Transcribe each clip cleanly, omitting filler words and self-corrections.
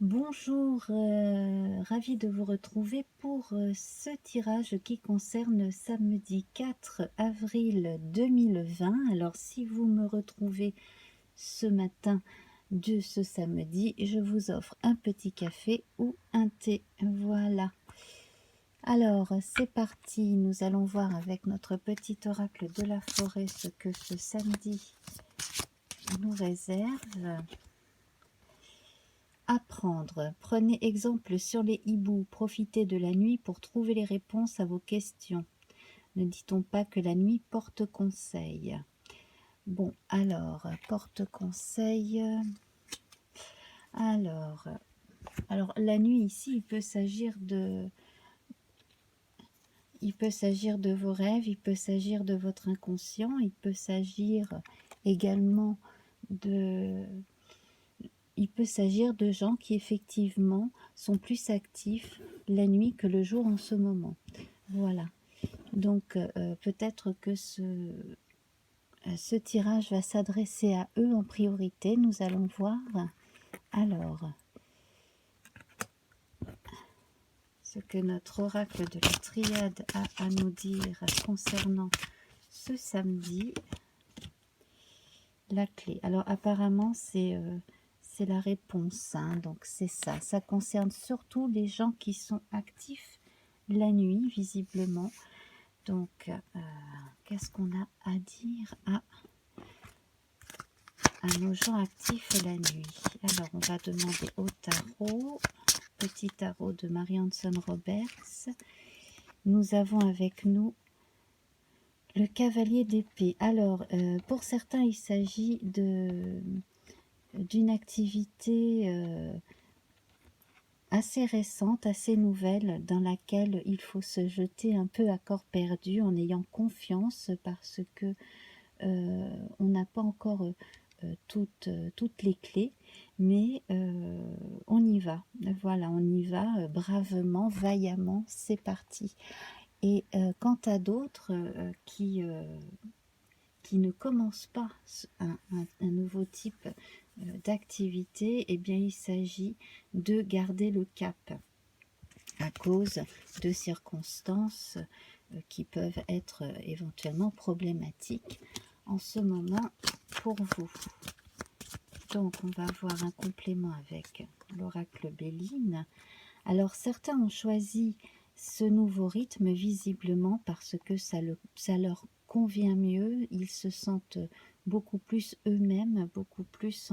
Bonjour, ravie de vous retrouver pour ce tirage qui concerne samedi 4 avril 2020. Alors si vous me retrouvez ce matin de ce samedi, je vous offre un petit café ou un thé. Voilà. Alors c'est parti, nous allons voir avec notre petit oracle de la forêt ce que ce samedi nous réserve. Apprendre. Prenez exemple sur les hiboux. Profitez de la nuit pour trouver les réponses à vos questions. Ne dit-on pas que la nuit porte conseil? Bon, alors, porte conseil. Alors, la nuit ici, il peut s'agir de vos rêves, il peut s'agir de votre inconscient, il peut s'agir également de gens qui effectivement sont plus actifs la nuit que le jour en ce moment. Voilà. Donc peut-être que ce tirage va s'adresser à eux en priorité. Nous allons voir. Alors, ce que notre oracle de la triade a à nous dire concernant ce samedi. La clé. Alors apparemment c'est la réponse, hein, donc c'est ça. Ça concerne surtout les gens qui sont actifs la nuit, visiblement. Donc, qu'est-ce qu'on a à dire à nos gens actifs la nuit? Alors, on va demander au tarot, petit tarot de Mary Hanson Roberts. Nous avons avec nous le cavalier d'épée. Alors, pour certains, il s'agit d'une activité assez récente, assez nouvelle, dans laquelle il faut se jeter un peu à corps perdu en ayant confiance parce que on n'a pas encore toutes les clés, mais on y va. Voilà, on y va bravement, vaillamment, c'est parti. Et quant à d'autres qui ne commencent pas un nouveau type d'activité, eh bien il s'agit de garder le cap à cause de circonstances qui peuvent être éventuellement problématiques en ce moment pour vous. Donc on va voir un complément avec l'oracle Béline. Alors certains ont choisi ce nouveau rythme visiblement parce que ça leur convient mieux, ils se sentent beaucoup plus eux-mêmes, beaucoup plus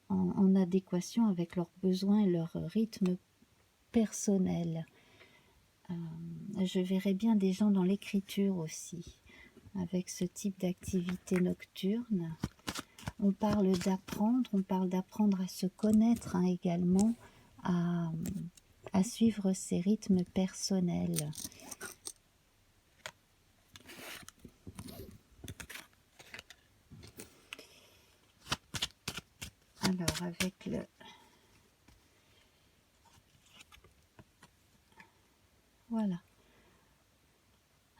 en adéquation avec leurs besoins et leur rythme personnel. Je verrais bien des gens dans l'écriture aussi, avec ce type d'activité nocturne. On parle d'apprendre à se connaître, hein, également, à suivre ses rythmes personnels. Alors, avec le... Voilà.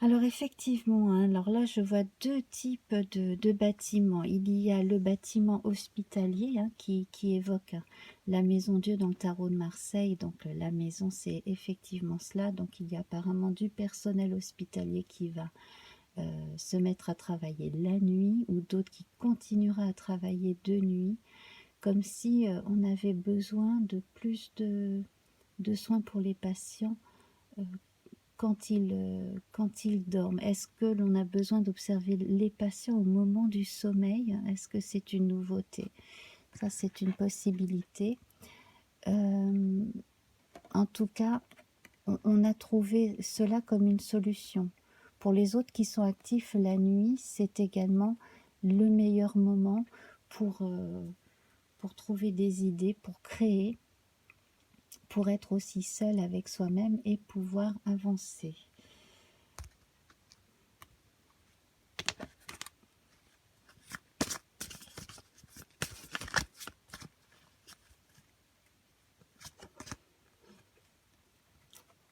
Alors effectivement, hein, alors là je vois deux types de bâtiments. Il y a le bâtiment hospitalier, hein, qui évoque la maison Dieu dans le tarot de Marseille. Donc la maison, c'est effectivement cela. Donc il y a apparemment du personnel hospitalier qui va se mettre à travailler la nuit, ou d'autres qui continuera à travailler de nuit, comme si on avait besoin de plus de soins pour les patients quand ils dorment. Est-ce que l'on a besoin d'observer les patients au moment du sommeil? Est-ce que c'est une nouveauté? Ça, c'est une possibilité. En tout cas, on a trouvé cela comme une solution. Pour les autres qui sont actifs la nuit, c'est également le meilleur moment pour trouver des idées, pour créer, pour être aussi seul avec soi-même et pouvoir avancer.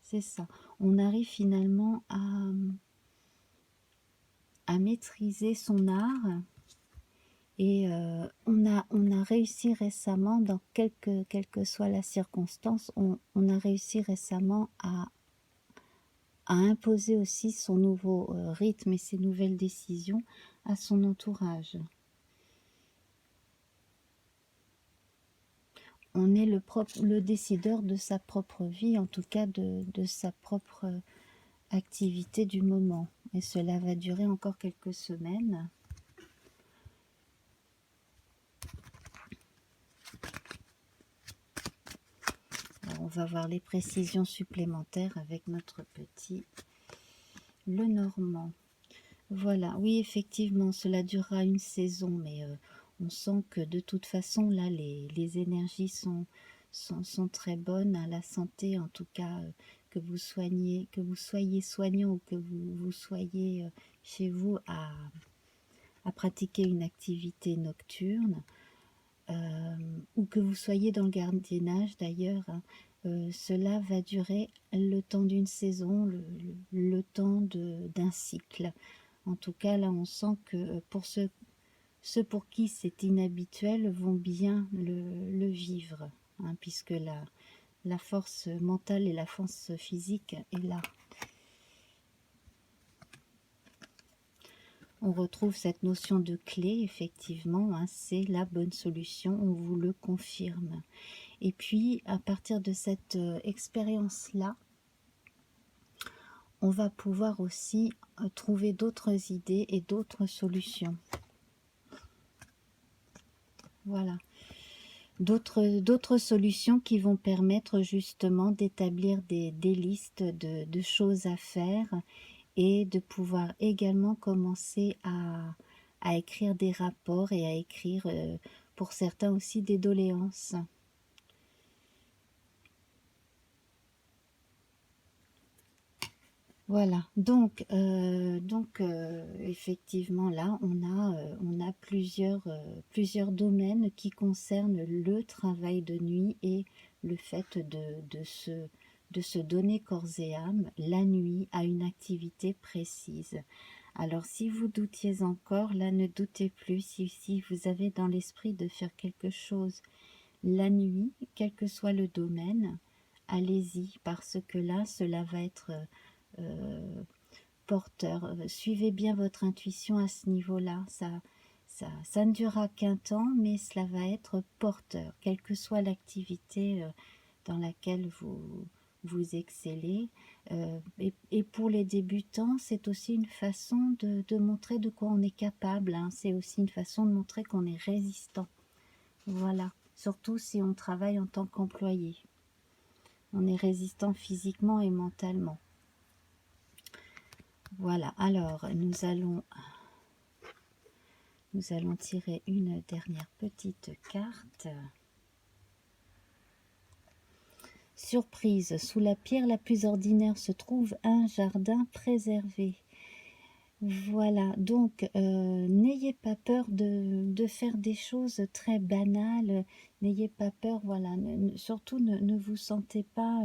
C'est ça. On arrive finalement à maîtriser son art Et on a réussi récemment, dans quelle que soit la circonstance, on a réussi récemment à imposer aussi son nouveau rythme et ses nouvelles décisions à son entourage. On est le décideur de sa propre vie, en tout cas de sa propre activité du moment. Et cela va durer encore quelques semaines. Alors, on va voir les précisions supplémentaires avec notre petit Lenormand. Voilà, oui, effectivement, cela durera une saison, mais on sent que de toute façon, là, les énergies sont très bonnes à la santé, en tout cas, que vous soyez soignant ou que vous soyez chez vous à pratiquer une activité nocturne, ou que vous soyez dans le gardiennage d'ailleurs, hein, cela va durer le temps d'une saison, le temps d'un cycle. En tout cas, là, on sent que pour ceux pour qui c'est inhabituel vont bien le vivre, hein, puisque la force mentale et la force physique est là. On retrouve cette notion de clé, effectivement, hein, c'est la bonne solution, on vous le confirme. Et puis, à partir de cette expérience-là, on va pouvoir aussi trouver d'autres idées et d'autres solutions. Voilà. D'autres solutions qui vont permettre justement d'établir des listes de choses à faire et de pouvoir également commencer à écrire des rapports et à écrire pour certains aussi des doléances. Voilà, donc effectivement là on a plusieurs domaines qui concernent le travail de nuit et le fait de se donner corps et âme la nuit à une activité précise. Alors si vous doutiez encore, là ne doutez plus, si vous avez dans l'esprit de faire quelque chose la nuit, quel que soit le domaine, allez-y, parce que là cela va être porteur. Suivez bien votre intuition à ce niveau-là. Ça ne durera qu'un temps, mais cela va être porteur, quelle que soit l'activité dans laquelle vous excellez. Et pour les débutants, c'est aussi une façon de montrer de quoi on est capable, hein. C'est aussi une façon de montrer qu'on est résistant. Voilà, surtout si on travaille en tant qu'employé. On est résistant physiquement et mentalement. Voilà, alors nous allons tirer une dernière petite carte. Surprise, sous la pierre la plus ordinaire se trouve un jardin préservé. Voilà, donc n'ayez pas peur de faire des choses très banales, n'ayez pas peur, voilà, surtout ne vous sentez pas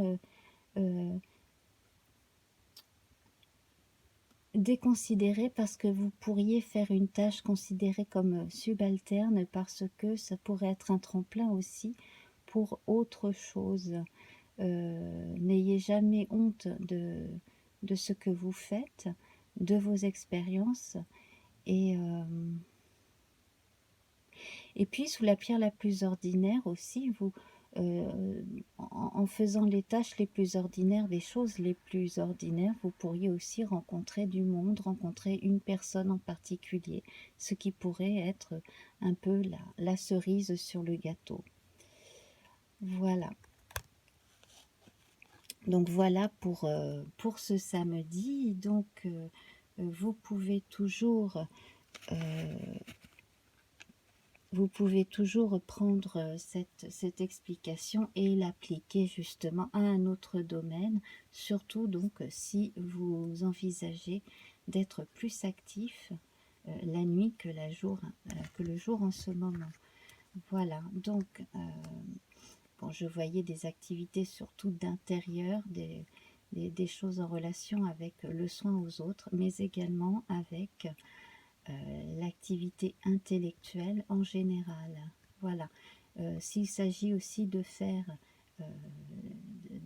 déconsidéré parce que vous pourriez faire une tâche considérée comme subalterne, parce que ça pourrait être un tremplin aussi pour autre chose. N'ayez jamais honte de ce que vous faites, de vos expériences, et puis sous la pierre la plus ordinaire aussi, en faisant les tâches les plus ordinaires, les choses les plus ordinaires, vous pourriez aussi rencontrer du monde, rencontrer une personne en particulier, ce qui pourrait être un peu la cerise sur le gâteau. Voilà. Donc voilà pour ce samedi. Donc vous pouvez toujours prendre cette explication et l'appliquer justement à un autre domaine, surtout donc si vous envisagez d'être plus actif la nuit que le jour en ce moment. Voilà, donc bon, je voyais des activités surtout d'intérieur, des choses en relation avec le soin aux autres, mais également avec l'activité intellectuelle en général. Voilà. S'il s'agit aussi de faire euh,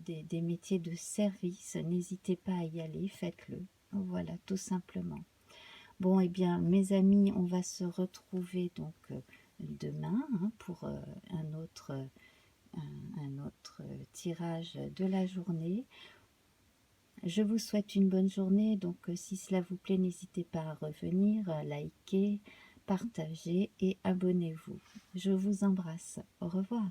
des métiers de service, n'hésitez pas à y aller, faites-le. Voilà, tout simplement. Bon, eh bien, mes amis, on va se retrouver donc demain hein, pour un autre tirage de la journée. Je vous souhaite une bonne journée, donc si cela vous plaît, n'hésitez pas à revenir, à liker, partager et abonnez-vous. Je vous embrasse. Au revoir.